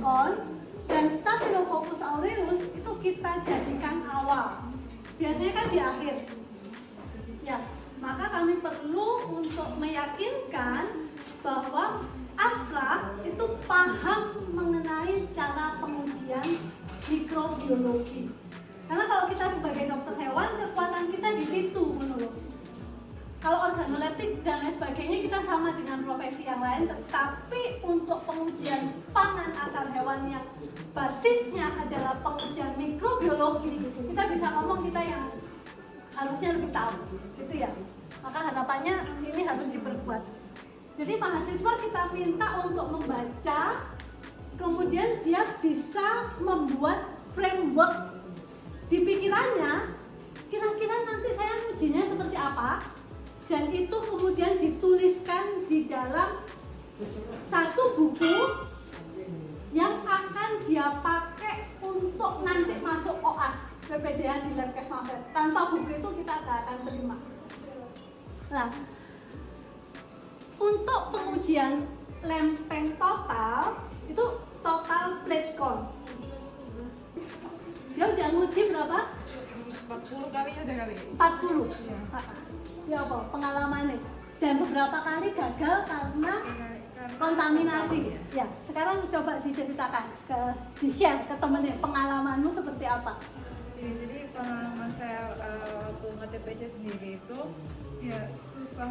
on dan Staphylococcus aureus itu kita jadikan awal. Biasanya kan di akhir. Ya, maka kami perlu untuk meyakinkan bahwa Astra itu paham mengenai cara pengujian mikrobiologi. Karena kalau kita sebagai dokter hewan, kekuatan kita di situ menurut. Kalau organoleptik dan lain sebagainya kita sama dengan profesi yang lain, tetapi untuk pengujian pangan asal hewan yang basisnya adalah pengujian mikrobiologi, kita bisa ngomong kita yang harusnya lebih tahu, gitu ya. Maka harapannya ini harus diperkuat. Jadi mahasiswa kita minta untuk membaca, kemudian dia bisa membuat framework di pikirannya, kira-kira nanti saya ujinya seperti apa, dan itu kemudian dituliskan di dalam satu buku yang akan dia pakai untuk nanti masuk OAS PPDA di Lemkes Mabes. Tanpa buku itu kita tidak akan terima. Nah, untuk pengujian lempeng total itu total plate count. Dia udah nguji berapa? 40 kali udah kali. 40. Ya apa? Pengalamannya. Dan beberapa kali gagal karena kontaminasi. Ya, sekarang coba diceritakan, di-share ke temennya pengalamanmu seperti apa? Jadi pengalaman saya waktu nge-TPC sendiri itu ya susah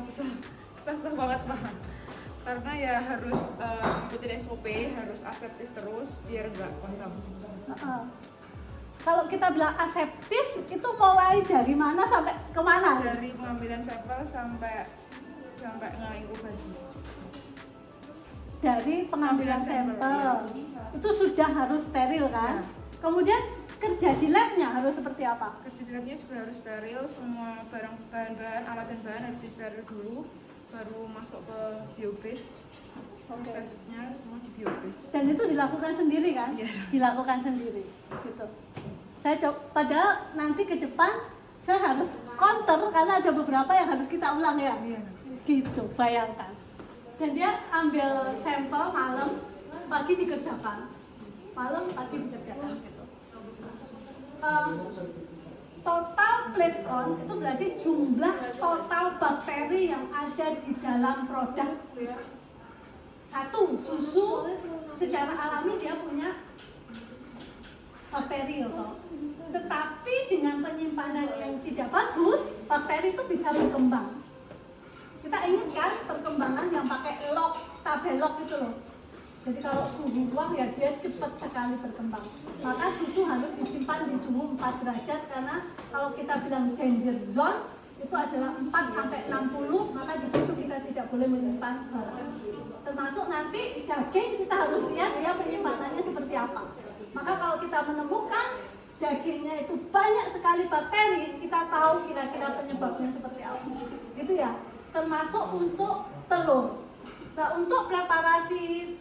banget Pak. Karena ya harus ikutin SOP, harus aseptis terus biar nggak kontam. Kalau kita bilang aseptis itu mulai dari mana sampai kemana? Dari pengambilan sampel sampai ngeinkubasi. Dari pengambilan sampel itu sudah harus steril kan? Ya. Kemudian kerja di labnya harus seperti apa? Kerja di labnya juga harus steril, semua bahan-bahan, alat dan bahan harus disteril dulu, baru masuk ke biobase. Prosesnya semua di biobase. Dan itu dilakukan sendiri kan? Iya. Dilakukan sendiri, gitu. Saya coba, padahal nanti ke depan saya harus counter karena ada beberapa yang harus kita ulang ya. Iya. Gitu, bayangkan. Dan dia ambil sampel malam, pagi dikerjakan. Malam, pagi dikerjakan gitu. Total plate count itu berarti jumlah total bakteri yang ada di dalam produk. Satu, susu secara alami dia punya bakteri atau. Tetapi dengan penyimpanan yang tidak bagus, bakteri itu bisa berkembang. Kita ingat kan perkembangan yang pakai lock, tabelok itu loh. Jadi kalau suhu ruang ya dia cepat sekali berkembang. Maka susu harus disimpan di suhu 4 derajat karena kalau kita bilang danger zone itu adalah 4 sampai 60, maka di situ kita tidak boleh menyimpan barang. Termasuk nanti daging kita harus lihat dia penyimpanannya seperti apa. Maka kalau kita menemukan dagingnya itu banyak sekali bakteri, kita tahu kira-kira penyebabnya seperti apa. Gitu ya. Termasuk untuk telur. Nah, untuk preparasi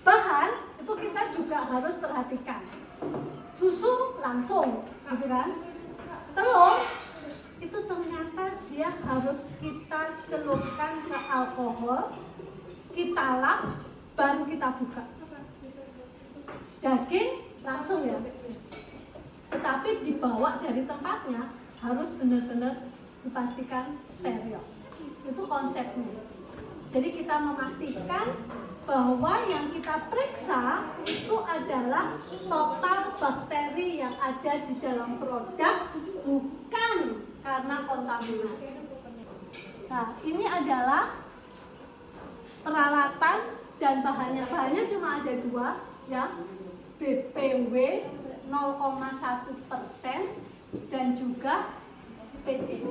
bahan itu kita juga harus perhatikan. Susu langsung, gitu kan? Telur itu ternyata dia harus kita celupkan ke alkohol, kita lap, baru kita buka. Daging langsung ya. Tetapi dibawa dari tempatnya harus benar-benar dipastikan steril. Itu konsepnya. Jadi kita memastikan bahwa yang kita periksa itu adalah total bakteri yang ada di dalam produk, bukan karena kontaminasi. Nah, ini adalah peralatan dan bahannya. Bahannya cuma ada 2 ya. BPW 0,1% dan juga PT.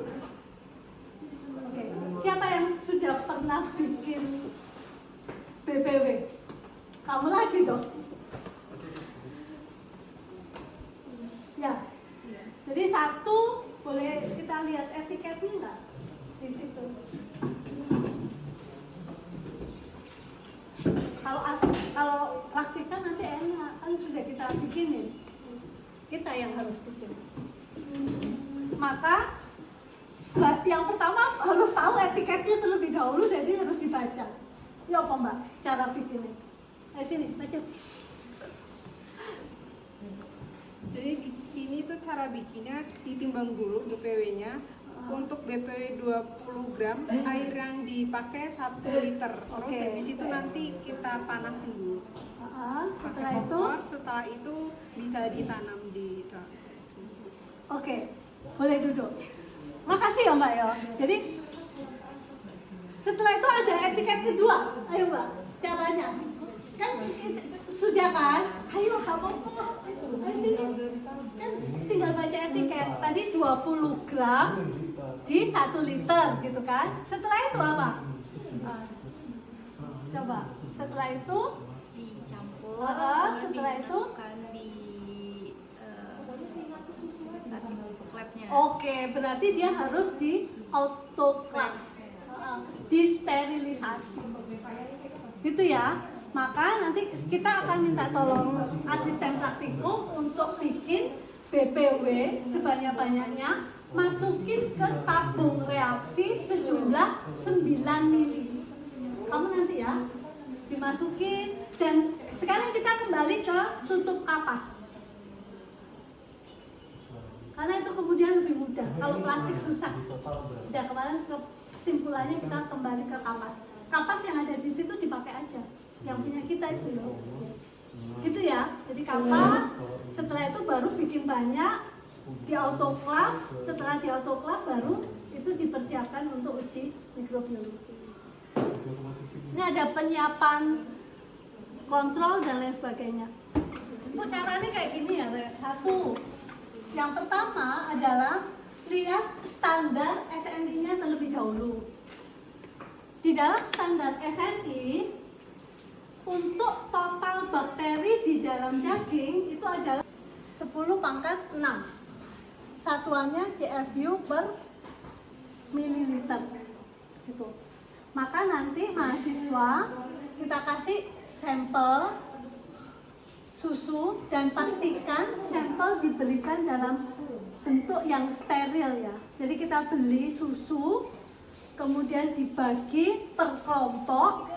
Oke. Siapa yang sudah pernah bikin BPW? Kamu lagi dong? Ya. Jadi satu, boleh kita lihat etiketnya nggak? Di situ. Kalau praktikan nanti enak, kan sudah kita bikinin. Kita yang harus bikin. Maka yang pertama harus tahu etiketnya terlebih dahulu, jadi harus dibaca. Ya apa Mbak, cara bikinnya? sini, maju. Jadi ini tuh cara bikinnya ditimbang dulu BPW-nya. Untuk BPW 20 gram, air yang dipakai 1 liter. Terus Oke. habis itu nanti kita panasin dulu. Setelah Pakai itu, kompor, setelah itu bisa ditanam di oke, boleh duduk. Makasih ya Mbak ya. Jadi setelah itu ada etiket kedua. Ayo Mbak, caranya. Kan sudah kan? Ayo kamu ayo sini. Kan tinggal baca etiket. Tadi 20 gram di 1 liter gitu kan. Setelah itu apa? Coba. Setelah itu dicampur, setelah itu dimasukkan di stasiun autoclave-nya. oke, berarti dia harus di autoclave, disterilisasi, gitu ya. Maka nanti kita akan minta tolong asisten praktikum untuk bikin BPW sebanyak-banyaknya, masukin ke tabung reaksi sejumlah 9 mili. Kamu nanti ya dimasukin, dan sekarang kita kembali ke tutup kapas. Karena itu kemudian lebih mudah. Kalau plastik susah. Udah kemarin kesimpulannya kita kembali ke kapas. Kapas yang ada di situ dipakai aja. Yang punya kita itu loh. Gitu ya. Jadi kapas. Setelah itu baru bikin banyak di autoclave. Setelah di autoclave baru itu dipersiapkan untuk uji mikrobiologi. Ini ada penyiapan kontrol dan lain sebagainya. Bu, caranya kayak gini ya. Satu. Yang pertama adalah lihat standar SNI-nya terlebih dahulu. Di dalam standar SNI, untuk total bakteri di dalam daging itu adalah 10⁻⁶. Satuannya CFU per mililiter. Gitu. Maka nanti mahasiswa kita kasih sampel susu dan pastikan sampel diberikan dalam bentuk yang steril ya. Jadi kita beli susu, kemudian dibagi per kelompok.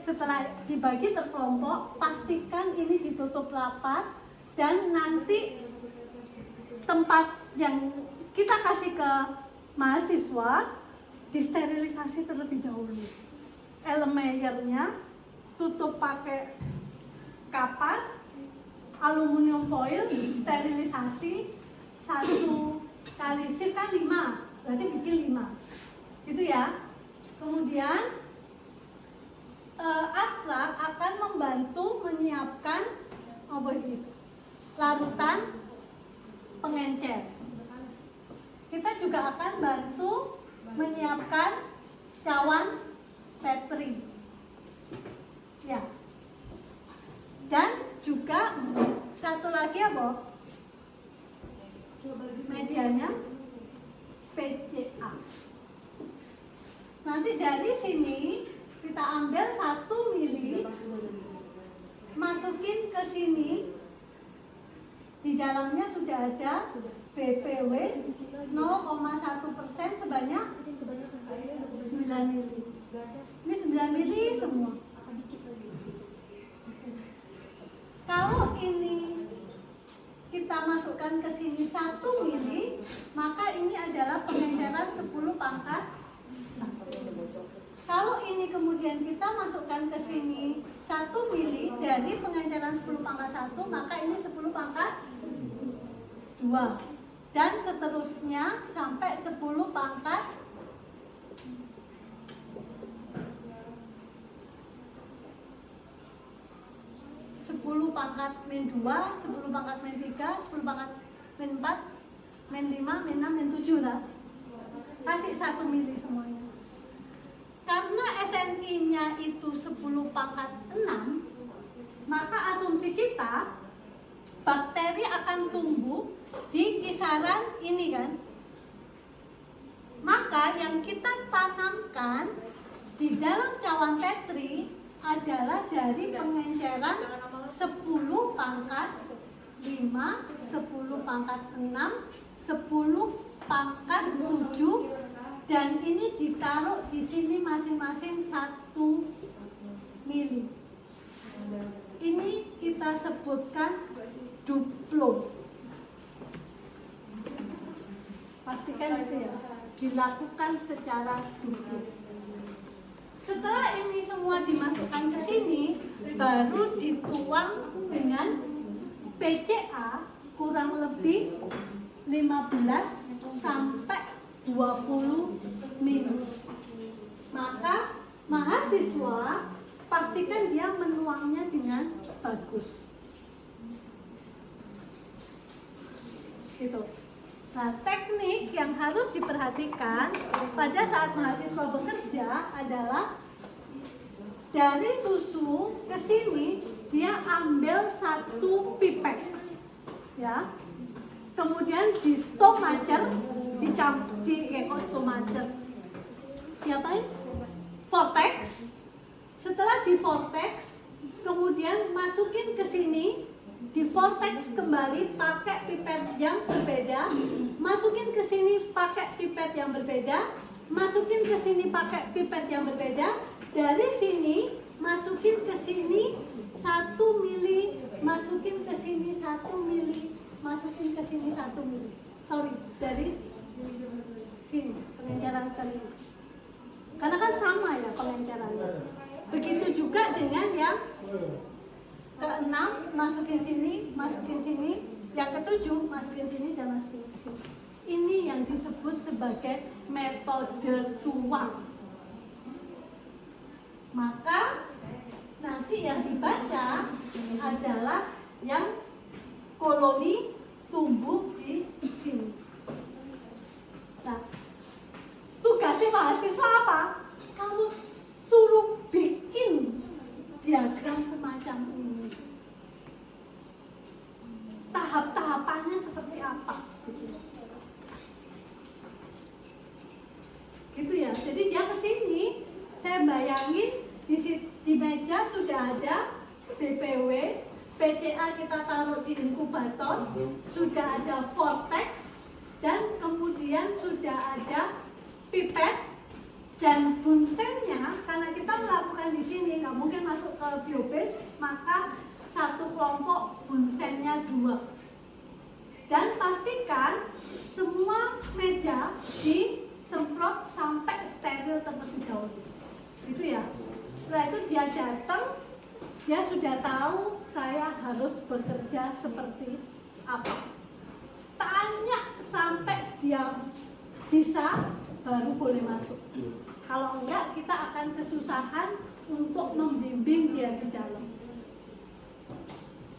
Setelah dibagi per kelompok, pastikan ini ditutup rapat, dan nanti tempat yang kita kasih ke mahasiswa disterilisasi terlebih dahulu. Erlenmeyernya tutup pakai kapas aluminium foil, sterilisasi 1 kali sif kan 5, berarti bikin 5 gitu ya. Kemudian Astra akan membantu menyiapkan larutan pengencer. Kita juga akan bantu menyiapkan cawan petri ya. Dan juga satu lagi apa? Medianya PCA. Nanti dari sini kita ambil 1 mili, masukin ke sini. Di dalamnya sudah ada BPW 0,1% sebanyak 9 mili. Ini 9 mili semua. Kalau ini kita masukkan ke sini 1 mili, maka ini adalah pengenceran 10⁻⁶. Kalau ini kemudian kita masukkan ke sini 1 mili dari pengenceran 10⁻⁴, maka ini 10⁻². Dan seterusnya sampai 10⁻⁴. 10⁻⁻2, 10⁻⁻3, 10⁻⁻4, -5, -6, -7 lah. Kasih 1 mili semuanya. Karena SNI-nya itu 10⁻⁶, maka asumsi kita bakteri akan tumbuh di kisaran ini kan. Maka yang kita tanamkan di dalam cawan petri adalah dari pengenceran 10⁻⁵, 10⁻⁶, 10⁻⁷, dan ini ditaruh di sini masing-masing 1 mili. kita sebutkan duplum. Pastikan itu ya, dilakukan secara duplum. Setelah ini semua dimasukkan ke sini, baru dituang dengan PCA kurang lebih 15 sampai 20 menit. Maka mahasiswa pastikan dia menuangnya dengan bagus. Gitu. Nah, teknik yang harus diperhatikan pada saat mahasiswa bekerja adalah dari susu ke sini dia ambil 1 pipet, ya. Kemudian di stomacher, stomacher, diapain? Vortex. Setelah di vortex, kemudian masukin ke sini, di vortex kembali pakai pipet yang berbeda, masukin ke sini pakai pipet yang berbeda, masukin ke sini pakai pipet yang berbeda, dari sini masukin ke sini 1 mili, masukin ke sini 1 mili, masukin ke sini 1 mili. Sorry, dari sini pengenceran telinga. Karena kan sama ya pengencerannya. Begitu juga dengan yang ke-6, masukin sini, yang ke-7 masukin sini dan masukin ke sini. Ini yang disebut sebagai metode tuang. Maka nanti yang dibaca adalah yang koloni tumbuh di sini. Nah, tugasnya mahasiswa apa? Kamu suruh bikin diagram semacam ini. Tahap-tahapannya seperti apa? Gitu ya. Jadi dia kesini, saya bayangin di meja sudah ada BPW, PCA kita taruh di inkubator, sudah ada vortex, dan kemudian sudah ada pipet, dan bunsennya karena kita melakukan di sini nggak mungkin masuk ke biobase, maka satu kelompok bunsennya 2. Dan pastikan semua meja disemprot sampai steril terlebih dahulu. Gitu ya. Setelah itu dia datang, dia sudah tahu saya harus bekerja seperti apa. Tanya sampai dia bisa, baru boleh masuk. Kalau enggak, kita akan kesusahan untuk membimbing dia di dalam.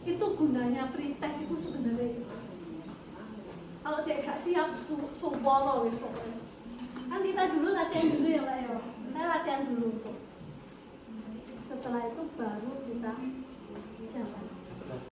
Itu gunanya pretest itu sebenarnya. Kalau dia gak siap, suboro gitu. Kan kita dulu latihan dulu ya Pak ya. Saya latihan dulu tuh. Setelah itu baru kita jalan.